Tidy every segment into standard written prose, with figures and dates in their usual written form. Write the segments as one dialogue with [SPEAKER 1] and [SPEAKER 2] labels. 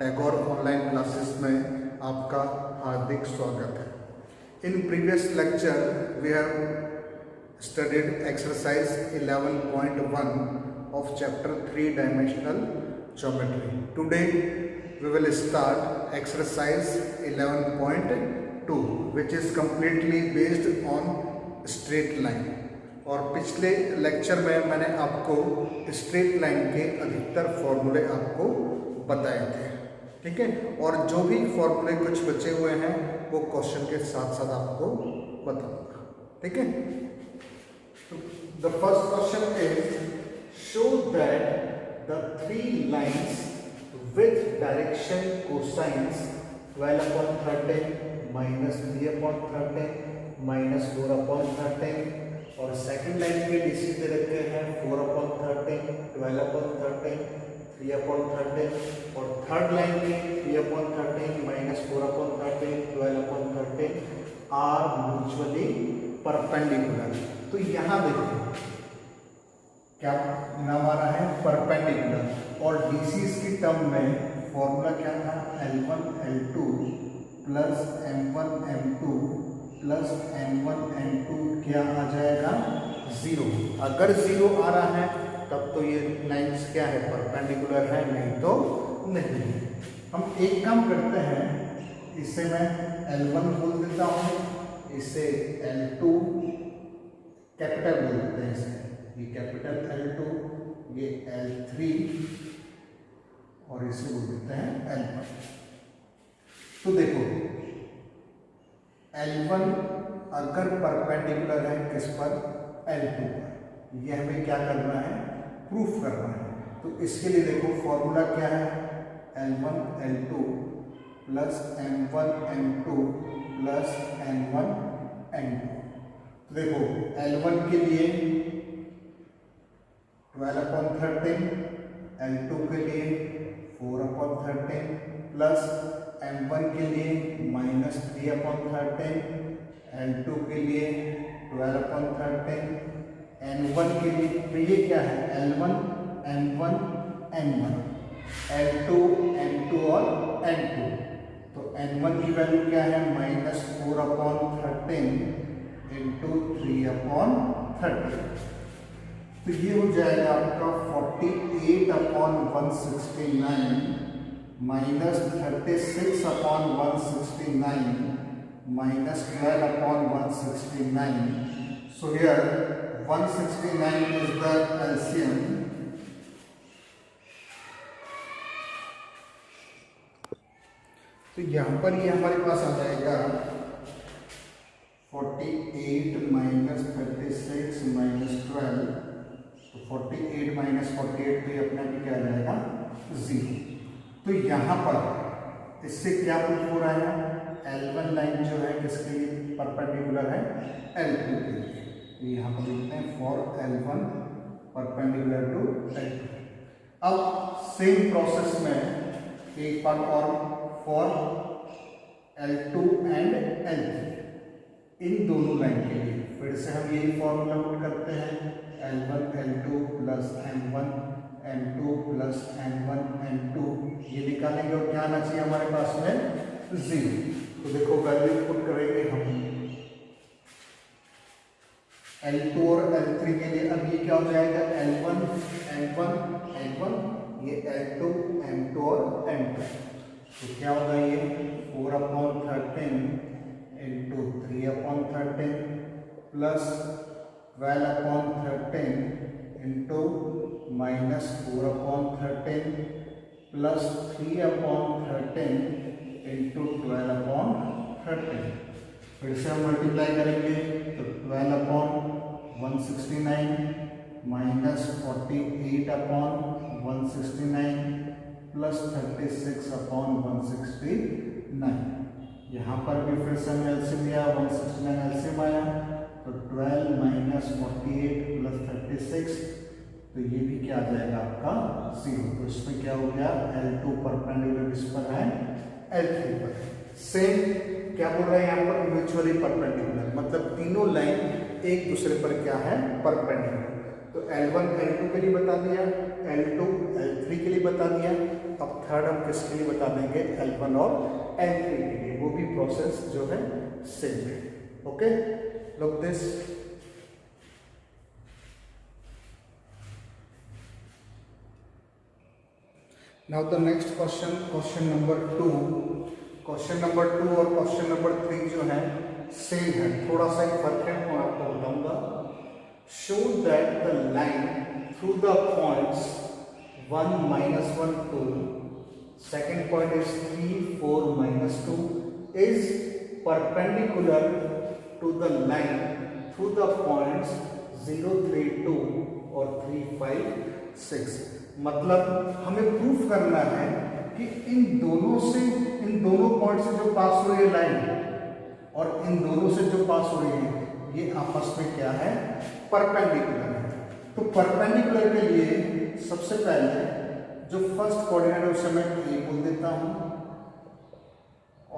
[SPEAKER 1] Tagore online classes में आपका हार्दिक स्वागत है। In previous lecture we have studied exercise 11.1 of chapter 3 dimensional geometry. Today we will start exercise 11.2 which is completely based on straight line. और पिछले lecture में मैंने आपको स्ट्रेट लाइन के अधिकतर फॉर्मूले आपको बताए थे, ठीक है। और जो भी फॉर्मूले कुछ बचे हुए हैं वो क्वेश्चन के साथ साथ आपको बताऊंगा, ठीक है। The first question is show that the three lines with direction cosines 12/13 -3/13 -4/13 और सेकंड लाइन के डीसी दे रखे हैं 4/13 12/13 3/13 और थर्ड लाइन के 3/13 -4/13 12/13 आर म्यूचुअली परपेंडिकुलर। तो यहाँ देखो क्या नाम आ रहा है, परपेंडिकुलर। और डीसी की टर्म में फॉर्मूला क्या था, L1 L2 plus M1 M2 plus N1 N2 क्या आ जाएगा, 0। अगर 0 आ रहा है तब तो ये लाइन्स क्या है, परपेंडिकुलर है, नहीं तो नहीं। हम एक काम करते हैं, इसे मैं L1 बोल देता हूँ, इसे L2 कैपिटल बोल देते हैं, इसे ये कैपिटल L2, ये L3 और इसे बोल देते हैं L1। तो देखो L1 अगर परपेंडिकुलर है किस पर, L2 पर, ये हमें क्या करना है, प्रूफ करना है। तो इसके लिए देखो फॉर्मूला क्या है, L1 L2 plus M1 M2 plus N1 N2। तो देखो L1 के लिए 12/13, L2 के लिए 4/13 प्लस M1 के लिए -3/13, L2 के लिए 12/13, N1 के लिए, तो ये क्या है, L1 M1 N1, L2 M2 और N2। तो N1 की वैल्यू क्या है, -4/13 इंटू 3/13। तो ये हो जाएगा आपका 48/169 -36/169 -12/169। So here 169 is the LCM. तो यहाँ पर ये हमारे पास आ जाएगा 48 -36 -12। तो 48 - 48 तो ये अपने भी क्या आ जाएगा, 0। तो यहाँ पर इससे क्या प्रूफ हो रहा है, L1 लाइन जो है किसके लिए परपेंडिकुलर है, L2 के लिए। तो यहाँ पर लिखते हैं for L1 perpendicular to L2। अब सेम प्रोसेस में एक बार और फॉर L2 एंड L3, इन दोनों लाइन के लिए फिर से हम यही फॉर्मूला पुट करते हैं, L1 L2 plus M1 M2 plus N1 N2। ये निकालेंगे और क्या आना चाहिए हमारे पास में, 0। तो देखो वैल्यू पुट करेंगे हम L2 और L3 के लिए। अब ये क्या हो जाएगा, L1 M1 N1, ये L2 M2 और N2। तो क्या होगा, ये 4/13 into 3/13 plus 12/13 into -4/13 plus 3/13 into 12/13। फिर से हम मल्टीप्लाई करेंगे तो 12/169 -48/169 प्लस 36/169। यहाँ पर भी फिर से हमने एलसीएम लिया, 169 एलसीएम आया, तो 12 -48 प्लस 36, तो ये भी क्या आ जाएगा आपका, 0। तो इसमें क्या हो गया, L2 परपेंडिकुलर इस पर है, L3 पर। सेम क्या बोल रहे हैं यहाँ पर, म्यूचुअली परपेंडिकुलर, मतलब तीनों लाइन एक दूसरे पर क्या है, परपेंडिकुलर। तो L1 L2 के लिए बता दिया, L2 L3 के लिए बता दिया। अब थर्ड हम किसके लिए बता देंगे, L1 और L3 के लिए, वो भी प्रोसेस जो है सेम है। Okay, look this. Now the next question, question number 2। Question number 2 और क्वेश्चन नंबर 3 जो है सेम है, थोड़ा सा ही फर्क है, मैं आपको बताऊंगा। Show that the line through the points 1, -1, 2, second point is 3, 4, -2 is perpendicular to the line through the points 0, 3, 2 और 3, 5, 6। मतलब हमें प्रूफ करना है कि इन दोनों पॉइंट से जो पास हो रही है लाइन और इन दोनों से जो पास हो रही है ये आपस में क्या है, परपेंडिकुलर है। तो परपेंडिकुलर के लिए सबसे पहले जो फर्स्ट कोऑर्डिनेट है उसे मैं ए बोल देता हूं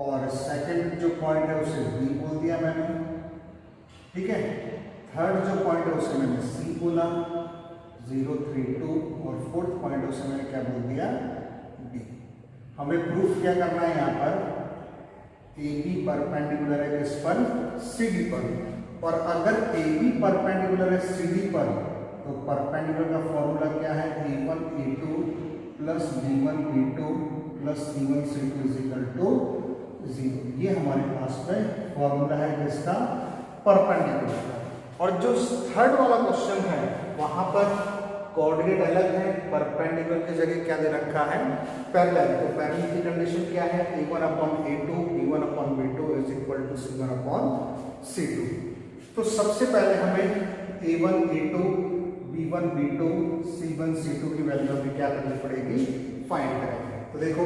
[SPEAKER 1] और सेकंड जो पॉइंट है उसे बी बोल दिया मैंने, ठीक है। थर्ड जो पॉइंट है उसे मैंने सी बोला, 0, 3, 2 और फोर्थ पॉइंट उसे मैंने क्या बोल दिया, डी। हमें प्रूफ क्या करना है यहाँ पर, ए बी परपेंडिकुलर है किस पर, सी डी पर। और अगर ए बी परपेंडिकुलर है सी डी पर तो परपेंडिकुलर का फॉर्मूला क्या है, A1 A2 plus B1 B2 plus C1 C2 is equal to 0। ये हमारे पास में फॉर्मूला है किसका, परपेंडिकुलर का। और जो थर्ड वाला क्वेश्चन है वहां पर कोऑर्डिनेट अलग है, परपेंडिकुलर की जगह क्या दे रखा है, पैरेलल। तो पैरेलल की कंडीशन क्या है, A1 upon A2 B1 upon B2 is equal to C1 upon C2। तो सबसे पहले हमें A1 A2 B1 B2 C1 C2 की वैल्यू अभी क्या करनी पड़ेगी, फाइंड करेंगे। तो देखो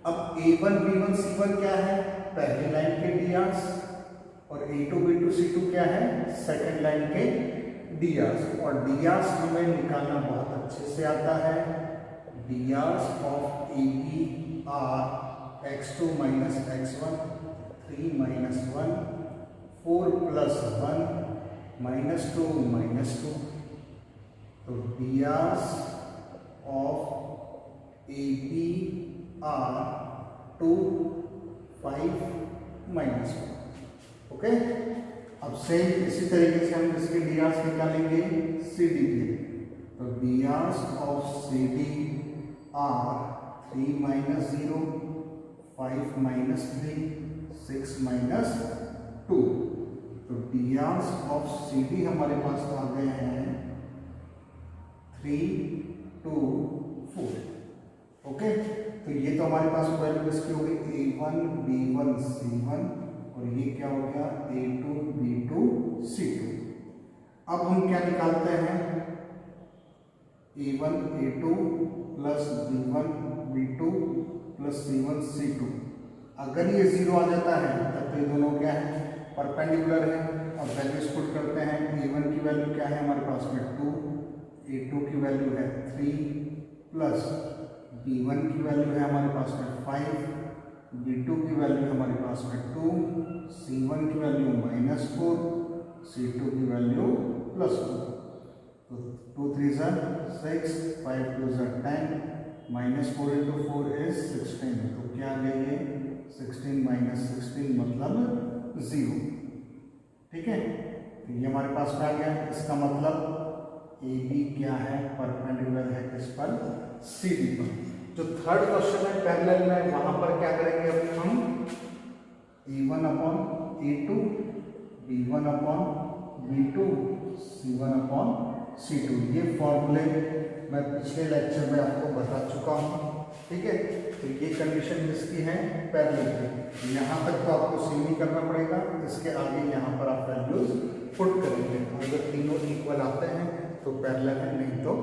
[SPEAKER 1] अब A1 B1 C1 क्या है, पहली लाइन के डीआर्स, और A2 B2 C2 क्या है, सेकंड लाइन के डीआर्स। और डीआर्स हमें निकालना बहुत अच्छे से आता है। DRs of AB are x2 minus x1 3 minus 1 4 plus 1 -2 -2। तो DRs of AB are 2 5 -1। Okay, अब सेम इसी तरीके से हम इसके डीआर्स निकालेंगे CD के। तो डीआर्स ऑफ CD आर 3 -0 5 -3 6 -2। तो डीआर्स ऑफ CD हमारे पास आ गए हैं 3 2 4। ओके, तो ये तो हमारे पास वैल्यू किसकी हो गई, A1 B1 C1 और ये क्या हो गया, A2 B2 C2। अब हम क्या निकालते हैं, A1 A2 plus B1 B2 plus C1 C2। अगर ये 0 आ जाता है तब तो ये दोनों क्या है, परपेंडिकुलर है। और वैल्यूज पुट करते हैं, A1 की वैल्यू क्या है हमारे पास में 2, A2 की वैल्यू है 3 प्लस B1 की वैल्यू है हमारे पास में 5, B2 की वैल्यू हमारे पास में 2, C1 की वैल्यू -4, C2 की वैल्यू +4। तो 2 3 6 5 2 10 -4 × 4 इज 16। तो क्या आ गया ये 16 - 16 मतलब 0। ठीक है, तो ये हमारे पास में आ गया। इसका मतलब AB क्या है, परपेंडिकुलर है किस पर, CD पर। जो थर्ड क्वेश्चन है पैरेलल में, वहां पर क्या करेंगे अब हम, A1 upon A2 B1 upon B2 C1 upon C2। ये फॉर्मूले मैं पिछले लेक्चर में आपको बता चुका हूँ। ठीक है, तो ये कंडीशन इसकी है पैरेलल की। यहाँ तक तो आपको सेम ही करना पड़ेगा, इसके आगे यहाँ पर आप वैल्यूज पुट करेंगे। अगर तीनों इक्वल आते हैं तो पैरेलल है, नहीं तो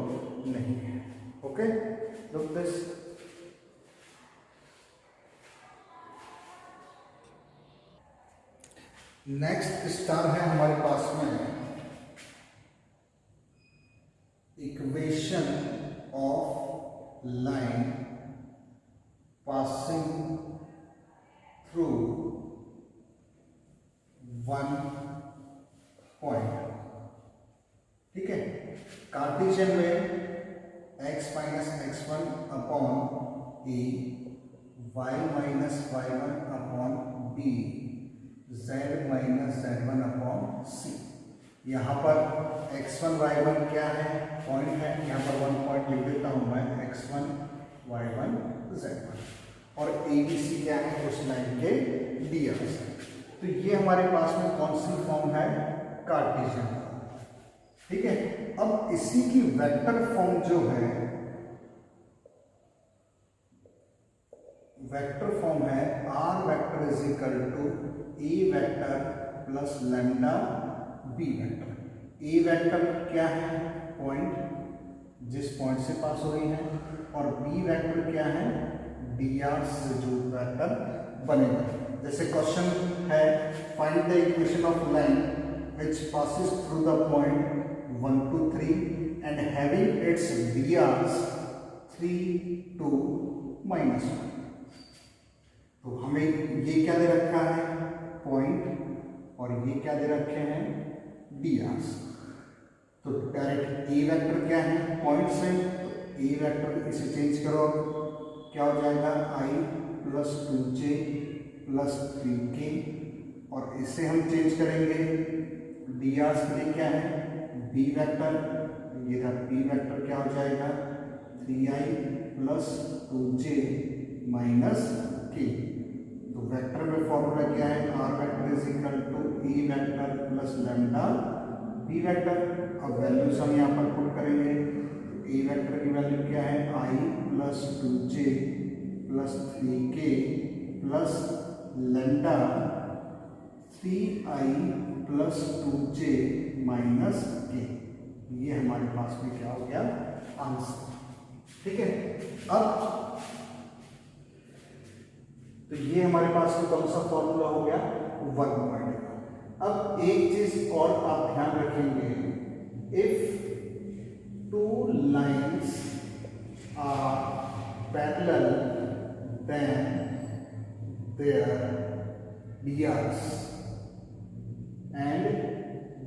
[SPEAKER 1] नहीं है। Okay, look this. Next star है हमारे पास में equation of line passing through one point. ठीक है, कार्टेशियन में x - x1 upon A y minus y1 upon B z minus z1 upon C. यहाँ पर x1 y1 क्या है, पॉइंट है, यहाँ पर 1 पॉइंट लिख देता हूँ मैं, x1 y1 z1, और ए बी सी क्या है, उस लाइन के ds। तो ये हमारे पास में कौन सी फॉर्म है, कार्टेशियन। ठीक है, अब इसी की वेक्टर फॉर्म जो है, वेक्टर फॉर्म है r vector is equal to a vector plus lambda B vector. A vector क्या है, पॉइंट जिस पॉइंट से पास हो रही है, और बी वेक्टर क्या है, dr से जो वेक्टर बनेगा। जैसे क्वेश्चन है, find the equation of line which passes through the point 1 to 3 and having its drs 3 to -1। तो हमें ये क्या दे रखा है, पॉइंट, और ये क्या दे रखे हैं, drs। तो डायरेक्ट ए वेक्टर क्या है, पॉइंट से, तो ए वेक्टर इसे चेंज करो, क्या हो जाएगा, i plus 2j plus 3k, और इसे हम चेंज करेंगे drs के लिए क्या है, b वेक्टर, ये था b वेक्टर क्या हो जाएगा, 3i plus 2j minus k। तो वेक्टर में फॉर्मूला क्या है, r vector is equal to e vector plus lambda b vector. अब वैल्यूज हम यहाँ पर पुट करेंगे, तो e वेक्टर की वैल्यू क्या है, i plus 2j plus 3k plus lambda 3i plus 2j minus k। ये हमारे पास में क्या हो गया, आंसर। ठीक है, अब तो ये हमारे पास में कौन सा फॉर्मूला हो गया, 1 पॉइंट का। अब एक चीज और आप ध्यान रखेंगे, if 2 lines are parallel then there drs and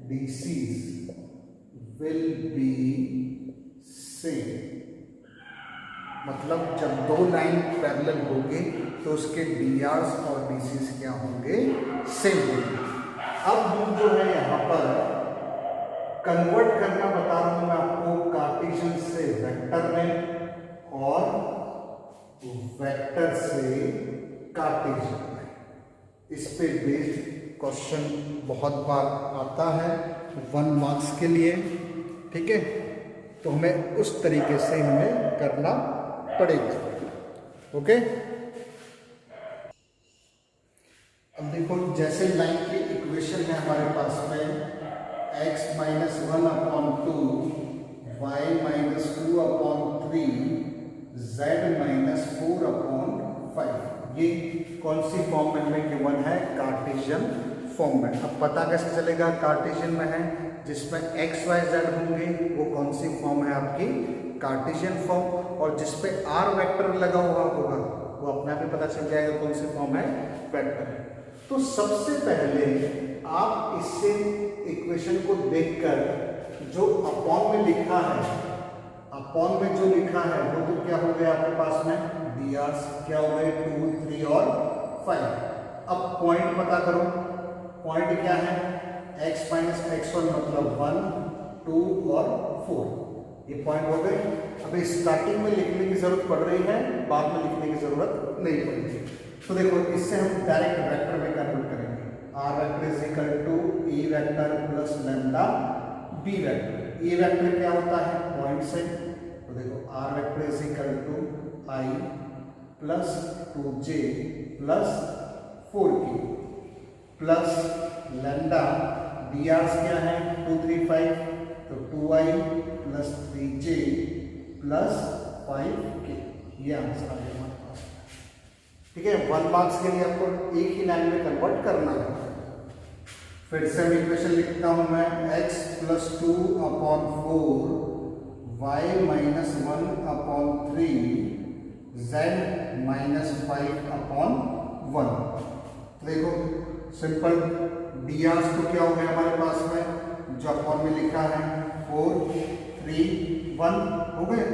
[SPEAKER 1] DCs will be same। मतलब जब 2 लाइन पैरेलल होंगे तो उसके DRs और DCs क्या होंगे, सेम होंगे। अब हम जो है यहाँ पर कन्वर्ट करना बता रहा हूं मैं आपको, कार्टेशियन से वेक्टर में और वेक्टर से कार्टेशियन में। इस पे बेस्ड क्वेश्चन बहुत बार आता है 1 मार्क्स के लिए। ठीक है, तो हमें उस तरीके से हमें करना पड़ेगा। ओके, अब देखो, जैसे लाइन की इक्वेशन है हमारे पास में, x minus 1 upon 2, y minus 2 upon 3, z minus 4 upon 5। ये कौन सी फॉर्म में हमें गिवन है, कार्टेशियन फॉर्म में। अब पता कैसे चलेगा कार्टेशियन में है, जिसमें x y z होंगे वो कौन सी फॉर्म है आपकी, कार्टेशियन फॉर्म, और जिसपे r वेक्टर लगा हुआ होगा वो अपने आप ही पता चल जाएगा कौन सी फॉर्म है, वेक्टर। तो सबसे पहले आप इससे इक्वेशन को देखकर जो अपॉन में लिखा है, अपॉन में जो लिखा है वो तो क्या हो गया आपके पास में, drs क्या हो गए, 2, 3 और 5। अब पॉइंट पता करो, पॉइंट क्या है, x माइनस x1 मतलब 1, 2 और 4, ये पॉइंट हो गए। अब स्टार्टिंग में लिखने की जरूरत पड़ रही है, बाद में लिखने की जरूरत नहीं पड़ेगी। तो देखो, इससे हम डायरेक्ट वेक्टर में कन्वर्ट करेंगे, r vector is equal to e vector plus lambda b vector. e vector क्या होता है, पॉइंट से, तो देखो r vector is equal to i plus 2j plus 4k plus lambda drs क्या है, 2, 3, 5, तो 2i plus 3j plus 5k। ये आंसर आ गया हमारे पास। ठीक है, 1 मार्क्स के लिए आपको एक ही लाइन में कन्वर्ट करना है। फिर से मैं इक्वेशन लिखता हूं मैं, x plus 2 upon 4, y minus 1 upon 3, z minus 5 upon 1। देखो सिंपल, drs तो क्या हो गया हमारे पास में, जो अपॉन में लिखा है 4, 3, 1 हो गए।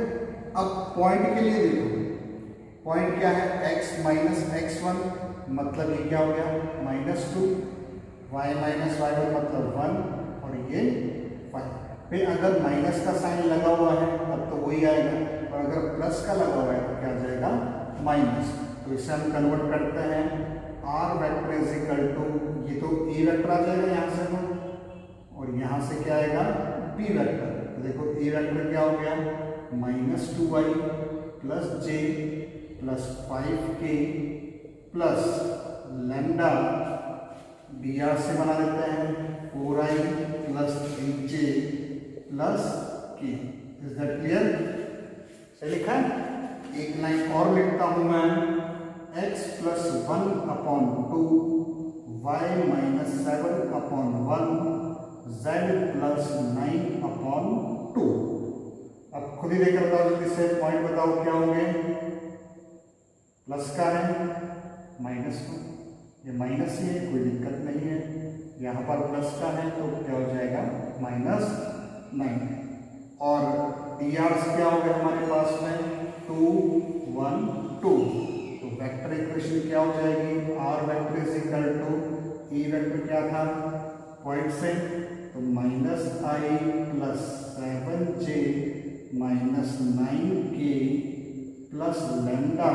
[SPEAKER 1] अब पॉइंट के लिए देखो, पॉइंट क्या है x माइनस x1, मतलब ये क्या हो गया -2, y माइनस y1 मतलब 1 और ये 5। फिर अगर माइनस का साइन लगा हुआ है तब तो वही आएगा, और अगर प्लस का लगा हुआ है तो क्या आ जाएगा माइनस। तो इसे हम कन्वर्ट करते हैं r vector is equal to, ये तो a वेक्टर आ जाएगा यहाँ से तो, और यहाँ से क्या आएगा b वेक्टर। तो देखो a वेक्टर क्या हो गया -2y plus j plus 5k plus lambda dr से बना देते हैं 4i plus aj plus k। Is that clear? सही लिखा है? एक लाइन और लिखता हूं मैं, x plus 1/2 y minus 7/1 z plus 9/2। अब खुद ही देखकर बताओ जल्दी से, पॉइंट बताओ क्या होंगे। प्लस का है -2, ये माइनस ही है, कोई दिक्कत नहीं है। यहाँ पर प्लस का है तो क्या हो जाएगा -9, और dr क्या हो गया हमारे पास में 2 1 2। तो वेक्टर इक्वेशन क्या हो जाएगी, r vector is equal to e vector क्या था पॉइंट से, तो -i plus 7j minus 9k plus lambda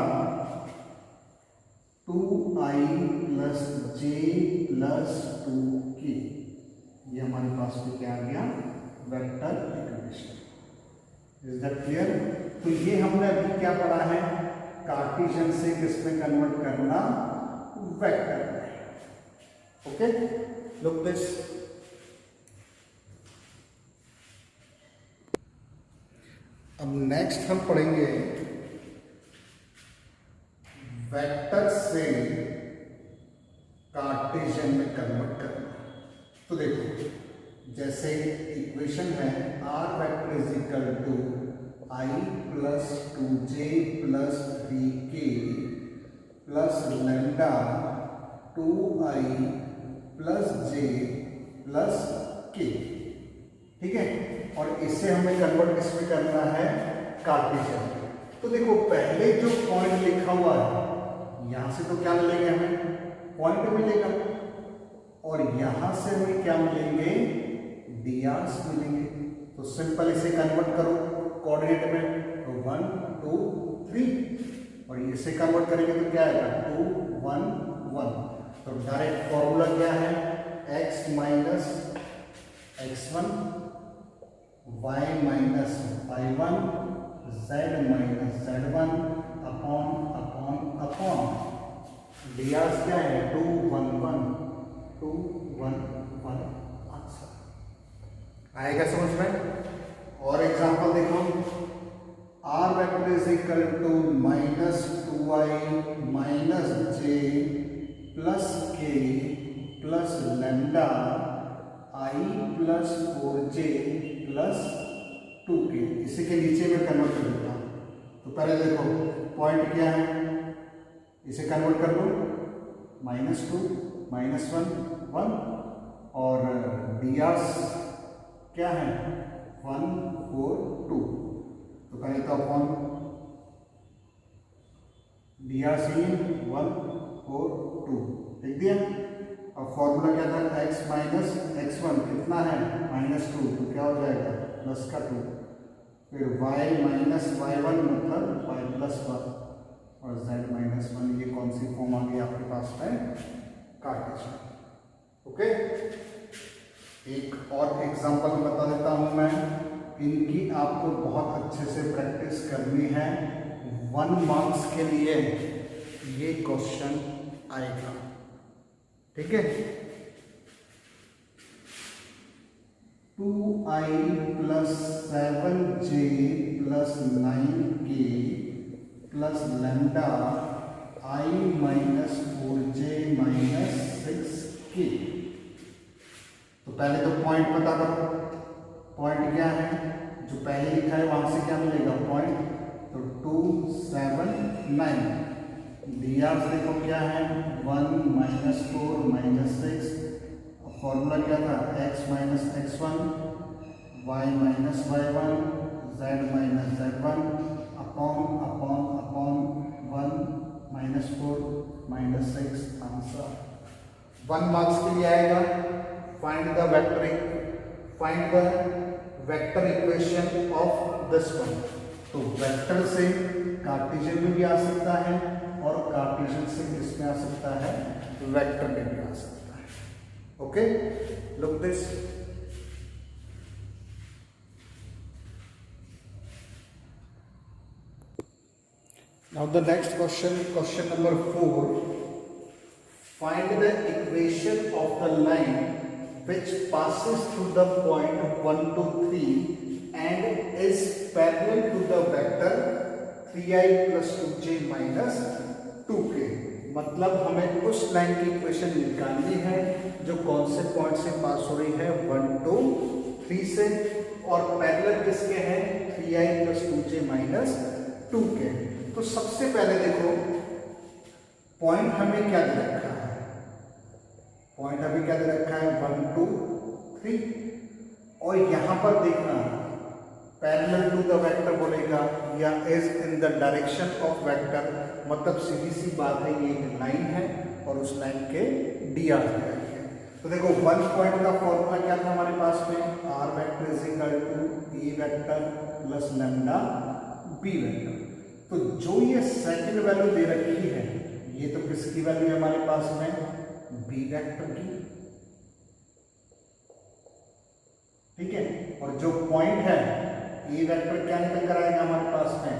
[SPEAKER 1] 2i plus j plus 2k। ये हमारे पास में क्या आ गया vector equation. Is that clear? तो ये हमने अभी क्या पढ़ा है, कार्टेशियन से किस में कन्वर्ट करना, वेक्टर में। Okay, look this. अब नेक्स्ट हम पढ़ेंगे वेक्टर से कार्टेशियन में कन्वर्ट करना। तो देखो जैसे इक्वेशन है r vector is equal to i plus 2j plus 3k plus lambda 2i plus j plus k। ठीक है, और इससे हमें कन्वर्ट किसमें करना है, कार्टेशियन। तो देखो पहले जो पॉइंट लिखा हुआ है यहां से तो क्या मिलेंगे हमें, पॉइंट मिलेगा, और यहां से हमें क्या मिलेंगे, drs मिलेंगे। तो सिंपल इसे कन्वर्ट करो कोऑर्डिनेट में, तो 1 2 3, और इसे कन्वर्ट करेंगे तो क्या आएगा 2 1 1। तो डायरेक्ट फॉर्मूला क्या है, x minus x1 y minus y1 z minus z1 upon drs क्या है 2 1 1 2 1 1 आंसर आएगा समझ में। और एग्जांपल देखो, r vector is equal to -2i minus j plus k plus lambda i plus 4j plus 2k। इसी के नीचे में कन्वर्ट कर देता हूँ। तो पहले देखो पॉइंट क्या है, इसे कन्वर्ट कर लो, -2 -1 1, और drs क्या है 1 4 2। तो करें तो अपॉन drs 1 4 2 लिख दिया। अब फॉर्मूला क्या था, x माइनस x1 कितना है -2, तो क्या हो जाएगा प्लस का 2, फिर y माइनस y1 मतलब y प्लस 1, और z माइनस 1। ये कौन सी फॉर्म आ गई आपके पास में, कार्टेशियन। ओके, एक और एग्जांपल बता देता हूं मैं, इनकी आपको बहुत अच्छे से प्रैक्टिस करनी है, 1 मार्क्स के लिए ये क्वेश्चन आएगा। ठीक है, 2i plus 7j plus 9k plus lambda i minus 4j minus 6k। तो पहले तो पॉइंट पता करो, पॉइंट क्या है, जो पहले लिखा है वहां से क्या मिलेगा पॉइंट, तो 2 7 9। dr देखो क्या है 1 माइनस 4 माइनस 6, फॉर्मूला क्या था x minus x1 y minus y1 z minus z1 upon 1 -4 -6 answer 1 marks के लिए आएगा। Find the vector equation of this one. तो वेक्टर से कार्टेशियन में भी आ सकता है और कार्टेशियन से किस में आ सकता है, वेक्टर में भी आ सकता है। Okay, look this. Now the next question number 4. Find the equation of the line which passes through the point 1 to 3 and is parallel to the vector 3i plus 2j minus 2k। मतलब हमें उस line की equation निकालनी है जो कौन से point से पास हो रही है, 1 to 3 से, और पैरेलल किसके हैं, 3i plus 2j minus 2k। तो सबसे पहले देखो पॉइंट हमें क्या दे रखा है, पॉइंट हमें क्या दे रखा है, 1 2 3, और यहां पर देखना पैरेलल टू द वेक्टर बोलेगा या is in the direction of vector, मतलब सीधी सी बात है ये एक लाइन है और उस लाइन के dr दे रखे हैं। तो देखो 1 पॉइंट का फॉर्मूला क्या था हमारे पास में, r vector is equal to a vector plus lambda b vector. तो जो ये सेकंड वैल्यू दे रखी है ये तो किसकी वैल्यू है हमारे पास में, बी वेक्टर की, ठीक है। और जो पॉइंट है ए वेक्टर क्या निकल कर आएगा हमारे पास में,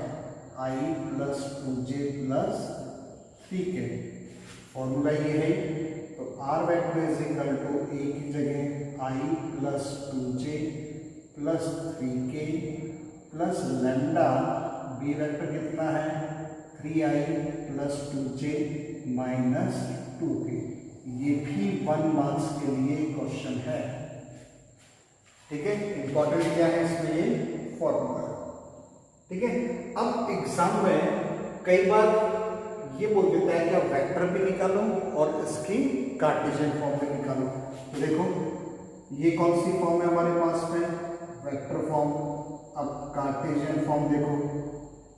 [SPEAKER 1] आई plus 2j plus 3k। Formula ये है, तो r vector is equal to A की जगह i plus 2j plus 3k plus lambda, B vector कितना है 3i plus 2j minus 2k। ये भी 1 मार्क्स के लिए क्वेश्चन है, ठीक है। इंपॉर्टेंट क्या है इसमें, ये फॉर्मूला, ठीक है। अब एग्जाम में कई बार ये बोल देता है कि आप वेक्टर भी निकालो और इसकी कार्टेशियन फॉर्म भी निकालो। तो देखो ये कौन सी फॉर्म है हमारे पास में, वेक्टर फॉर्म। अब कार्टेशियन फॉर्म देखो,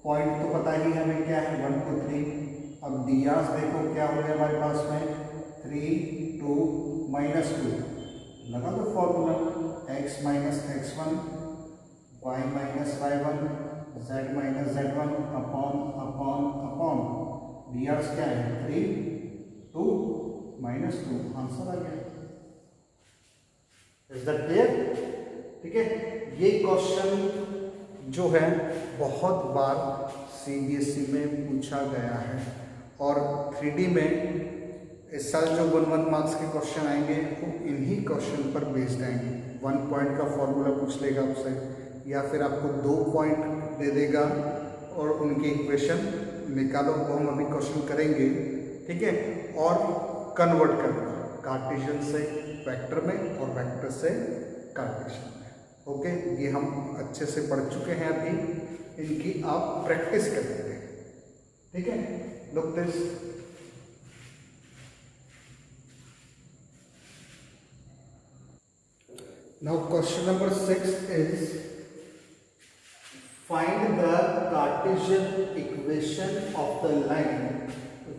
[SPEAKER 1] पॉइंट तो पता ही हमें क्या है 1 to 3। अब dr देखो क्या हो गया हमारे पास में 3 2 -2, लगा दो formula, x minus x1 y minus y1 z minus z1 upon upon upon dr क्या है 3 2 -2, आंसर आ गया। इज दैट क्लियर, ठीक है। ये क्वेश्चन जो है बहुत बार CBSE में पूछा गया है और 3D में इस साल जो 1 मार्क्स के क्वेश्चन आएंगे वो इन्हीं क्वेश्चन पर बेस्ड आएंगे। 1 पॉइंट का फॉर्मूला पूछ लेगा आपसे, या फिर आपको 2 पॉइंट दे देगा और उनकी इक्वेशन निकालो, वो हम अभी क्वेश्चन करेंगे, ठीक है। और कन्वर्ट करना कार्टेशियन से वेक्टर में और वेक्टर से कार्टेशियन में, ओके। ये हम अच्छे से पढ़ चुके हैं, अभी इनकी आप प्रैक्टिस करेंगे, ठीक है। Look this, now question number 6 is find the Cartesian equation of the line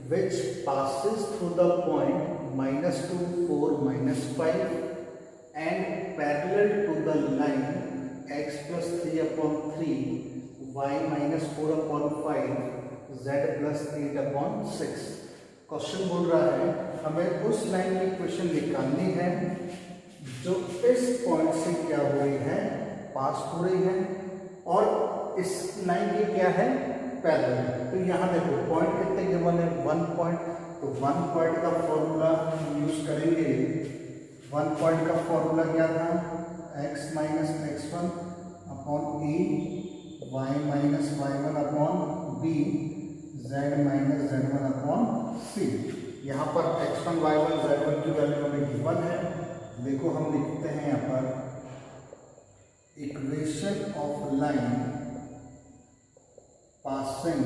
[SPEAKER 1] which passes through the point -2 4 -5 and parallel to the line x plus 3 upon 3 y minus 4 upon 5 z plus 8 upon 6। Question बोल रहा है हमें उस line की equation निकालनी है जो इस पॉइंट से क्या हो रही है, पास हो रही है, और इस लाइन की क्या है, पैरेलल। तो यहाँ देखो पॉइंट कितने गिवन है, 1 पॉइंट। तो 1 पॉइंट का फॉर्मूला यूज करेंगे। 1 पॉइंट का फॉर्मूला क्या था, x माइनस x1 अपॉन ए, y minus y1 upon b, z minus z1 upon c। यहाँ पर x1 y1 z1 की वैल्यू हमें गिवन है। देखो हम लिखते हैं यहाँ पर equation of line passing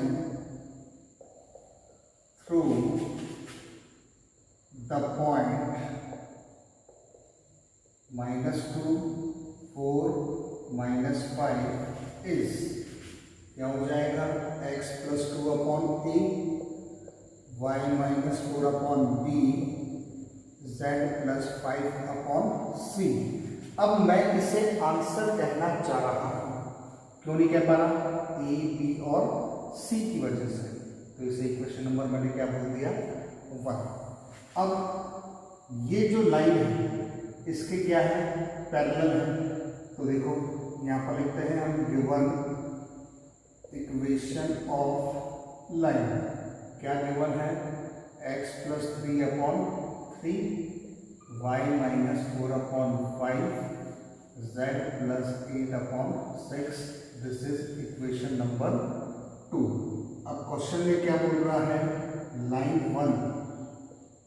[SPEAKER 1] through the point -2 4 -5 is क्या हो जाएगा, x plus 2 2 upon A, y minus 4 upon B, z plus 5 upon C. अब मैं इसे आंसर कहना चाह रहा हूं, क्यों नहीं कह पा रहा? ए, बी और सी की वजह से। तो इसे इक्वेशन नंबर मैंने क्या बोल दिया? 1। अब ये जो लाइन है इसके क्या है? पैरेलल है। तो देखो यहाँ पर लिखते हैं हम गिवन इक्वेशन ऑफ लाइन। क्या गिवन है? x plus 3 upon 3, y minus 4 upon 5, z plus 8 upon 6। This is equation number 2। अब क्वेश्चन में क्या बोल रहा है? लाइन 1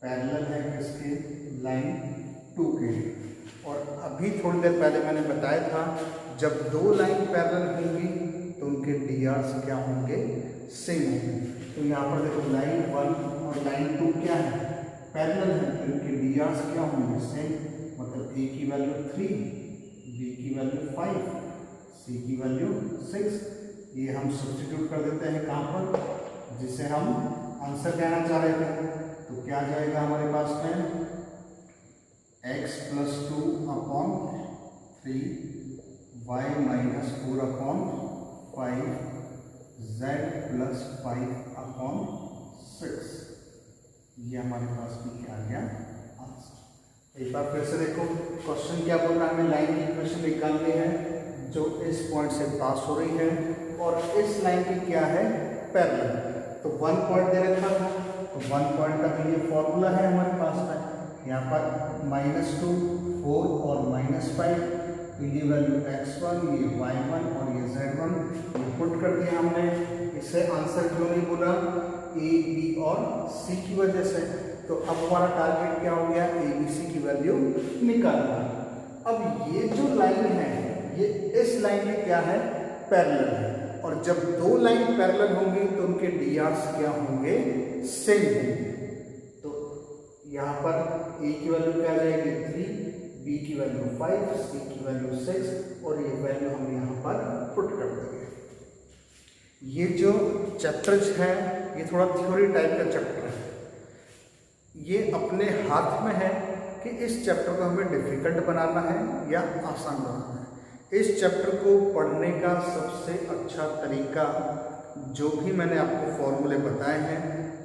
[SPEAKER 1] पैरेलल है किसके? लाइन 2 के। और अभी थोड़ी देर पहले मैंने बताया था जब दो लाइन पैरेलल होंगी तो उनके डीआर्स क्या होंगे? सेम होंगे। तो यहाँ पर देखो लाइन 1 और लाइन 2 क्या है? पैरेलल है, तो इनके डीआर्स क्या होंगे? सेम। मतलब ए की वैल्यू 3, बी की वैल्यू 5, सी की वैल्यू 6। ये हम सब्स्टिट्यूट कर देते हैं कहाँ पर? जिसे हम आंसर कहना चाह रहे थे। तो क्या जाएगा हमारे पास में? x plus 2 upon 3, y minus 4 upon 5, z plus 5 upon 6। ये हमारे पास में क्या आ गया? आंसर। एक बार फिर से देखो क्वेश्चन क्या बोल रहा है? हमें लाइन की इक्वेशन निकालनी है जो इस पॉइंट से पास हो रही है और इस लाइन की क्या है? पैरेलल। तो 1 पॉइंट दे रखा था, तो 1 पॉइंट का भी ये फॉर्मूला है हमारे पास में। यहाँ पर -2, 4 और -5, तो ये वैल्यू x1, ये y1 और ये z1 ये पुट कर दिया हमने। इसे आंसर क्यों नहीं बोला? ए, बी और सी की वजह से। तो अब हमारा टारगेट क्या हो गया? ए, बी, सी की वैल्यू निकालना। अब ये जो लाइन है ये इस लाइन में क्या है? पैरेलल है। और जब दो लाइन पैरेलल होंगी तो उनके डीआर्स क्या होंगे? सेम होंगे। तो यहाँ पर ए की वैल्यू क्या आ जाएगी? 3, बी की वैल्यू 5, सी की वैल्यू 6 और ये वैल्यू हम यहाँ पर पुट कर देंगे। ये जो चैप्टर है ये थोड़ा थ्योरी टाइप का चैप्टर है। ये अपने हाथ में है कि इस चैप्टर को हमें डिफिकल्ट बनाना है या आसान बनाना है। इस चैप्टर को पढ़ने का सबसे अच्छा तरीका, जो भी मैंने आपको फॉर्मूले बताए हैं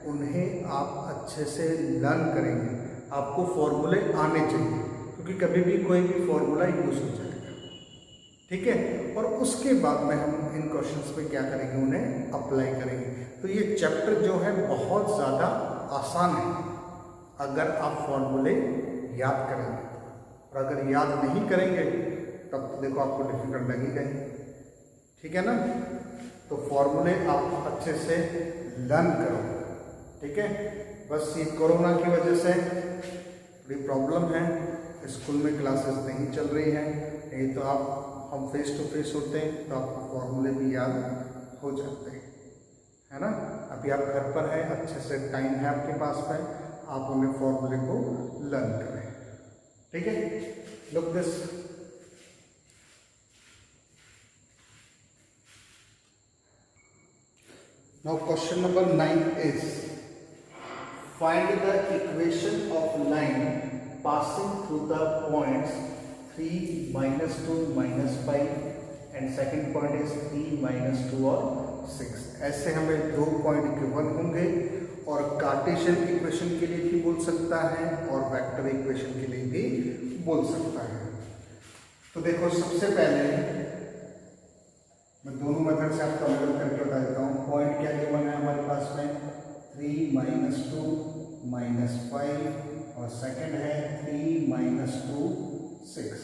[SPEAKER 1] उन्हें आप अच्छे से लर्न करेंगे। आपको फॉर्मूले आने चाहिए, क्योंकि कभी भी कोई भी फॉर्मूला यूज हो जाएगा। ठीक है। और उसके बाद में हम इन क्वेश्चंस पे क्या करेंगे? उन्हें अप्लाई करेंगे। तो ये चैप्टर जो है बहुत ज़्यादा आसान है अगर आप फॉर्मूले याद करेंगे। और अगर याद नहीं करेंगे तब तो देखो आपको डिफिकल्ट लगेगा ही। ठीक है ना? तो फॉर्मूले आप अच्छे से लर्न करो। ठीक है। बस ये कोरोना की वजह से थोड़ी प्रॉब्लम है, स्कूल में क्लासेस नहीं चल रही हैं। नहीं तो हम फेस टू फेस होते हैं तो आपको फॉर्मूले भी याद हो जाते हैं, है ना? अभी आप घर पर हैं, अच्छे से टाइम है आपके पास में, आप उन्हें फॉर्मूले को लर्न करें। ठीक है। Look this. Now question number 9 is find the equation of line passing through the points 3, -2, -5 and second point is 3, -2 और 6। ऐसे हमें दो पॉइंट गिवन होंगे और कार्टेशियन इक्वेशन के लिए भी बोल सकता है और वेक्टर इक्वेशन के लिए भी बोल सकता है। तो देखो सबसे पहले मैं दोनों मेथड से आपको अलग करके बता देता हूँ। पॉइंट क्या गिवन है हमारे पास में? 3, -2, -5 और सेकंड है 3, -2, 6।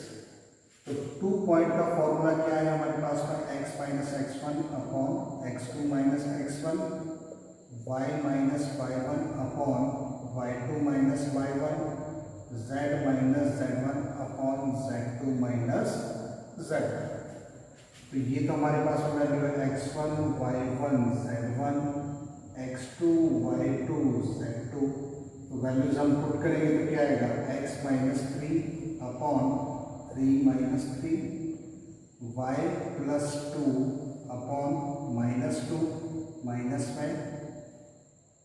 [SPEAKER 1] तो 2 पॉइंट का फॉर्मूला क्या है हमारे पास में? x minus x1 upon x2 minus x1, y minus y1 upon y2 minus y1, z minus z1 upon z2 minus z1। तो ये तो हमारे पास में वैल्यू है x1, y1, z1, x2, y2, z2। तो वैल्यूज हम पुट करेंगे तो क्या आएगा? x minus 3 upon 3 minus 3, y plus 2 upon -2, -5,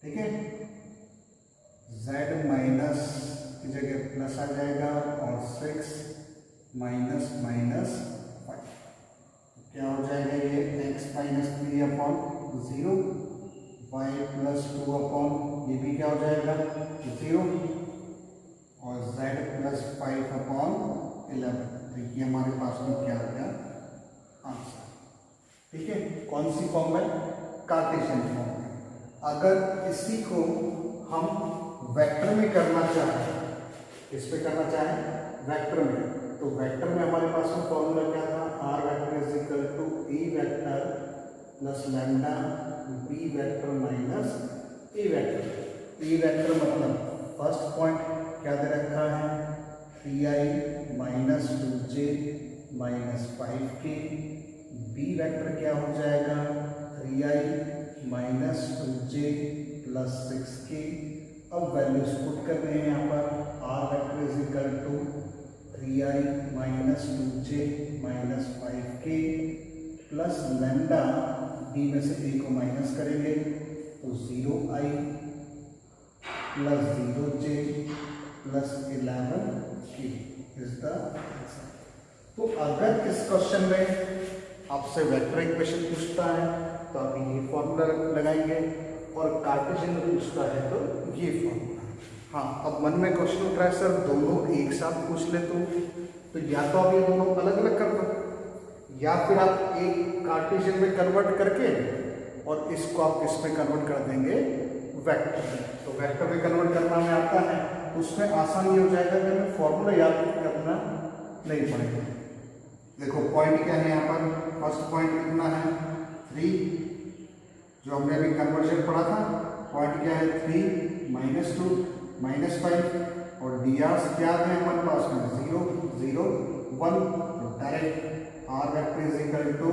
[SPEAKER 1] ठीक है। z माइनस की जगह प्लस आ जाएगा और 6 माइनस माइनस 5, क्या हो जाएगा ये x minus 3 upon 0, y plus 2 upon ये भी क्या हो जाएगा 0, और z प्लस 5 अपॉन 11। तो ये हमारे पास में क्या हो गया आंसर, ठीक है। कौन सी फॉर्म में, कार्टेशियन फॉर्म में। अगर इसी को हम वेक्टर में करना चाहें, किस पे करना चाहें, वेक्टर में, तो वेक्टर में हमारे पास में फॉर्मूला क्या था, r vector is equal to a vector plus lambda B vector minus a vector. A vector मतलब फर्स्ट पॉइंट क्या दे रखा है 3i minus 2j minus 5k, B vector क्या हो जाएगा 3i minus 2j plus 6k। अब वैल्यूज पुट कर रहे हैं यहाँ पर, r vector is equal to 3i minus 2j minus 5k plus lambda, b में से a को माइनस करेंगे तो 0i plus 0j plus 11k is the answer. तो अगर इस क्वेश्चन में आपसे वेक्टर इक्वेशन पूछता है तो आप ये फॉर्मूला लगाएंगे, और कार्टेशियन में पूछता है तो ये फॉर्मूला। हाँ, अब मन में क्वेश्चन उठ रहा है सर दोनों एक साथ पूछ ले तो या तो आप ये दोनों अलग अलग कर दो, या फिर आप एक कार्टेशियन में कन्वर्ट करके और इसको आप किस में कन्वर्ट कर देंगे, वेक्टर में। तो वेक्टर में कन्वर्ट करना हमें आता है तो उसमें आसानी हो जाएगा कि हमें फॉर्मूला याद करना नहीं पड़ेगा। देखो पॉइंट क्या है यहाँ पर, फर्स्ट पॉइंट कितना है 3, जो हमने अभी कन्वर्जन पढ़ा था, पॉइंट क्या है 3 माइनस 2 माइनस 5, और डी आर क्या है हमारे पास में 0 0 1, तो direct r vector is equal to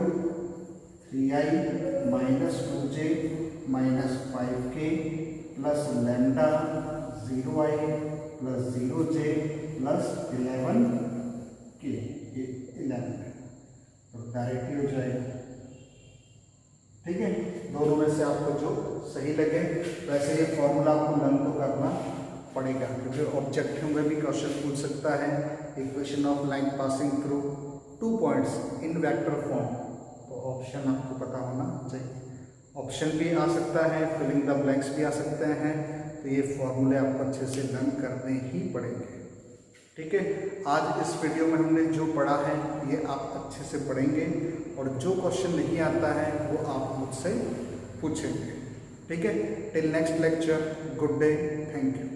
[SPEAKER 1] 3i minus 2j minus 5k plus lambda 0i plus 0j plus 11k, ये 11 है, तो डायरेक्टली हो जाएगा, ठीक है। दोनों में से आपको जो सही लगे, वैसे ये फॉर्मूला आपको लर्न तो करना पड़ेगा, क्योंकि ऑब्जेक्टिव में भी क्वेश्चन पूछ सकता है equation of line passing through 2 points in vector form, तो ऑप्शन आपको पता होना चाहिए। ऑप्शन भी आ सकता है, फिलिंग द ब्लैंक्स भी आ सकते हैं, तो ये फॉर्मूले आपको अच्छे से लर्न करने ही पड़ेंगे, ठीक है। आज इस वीडियो में हमने जो पढ़ा है ये आप अच्छे से पढ़ेंगे, और जो क्वेश्चन नहीं आता है वो आप मुझसे पूछेंगे, ठीक है। Till next lecture, good day, thank you.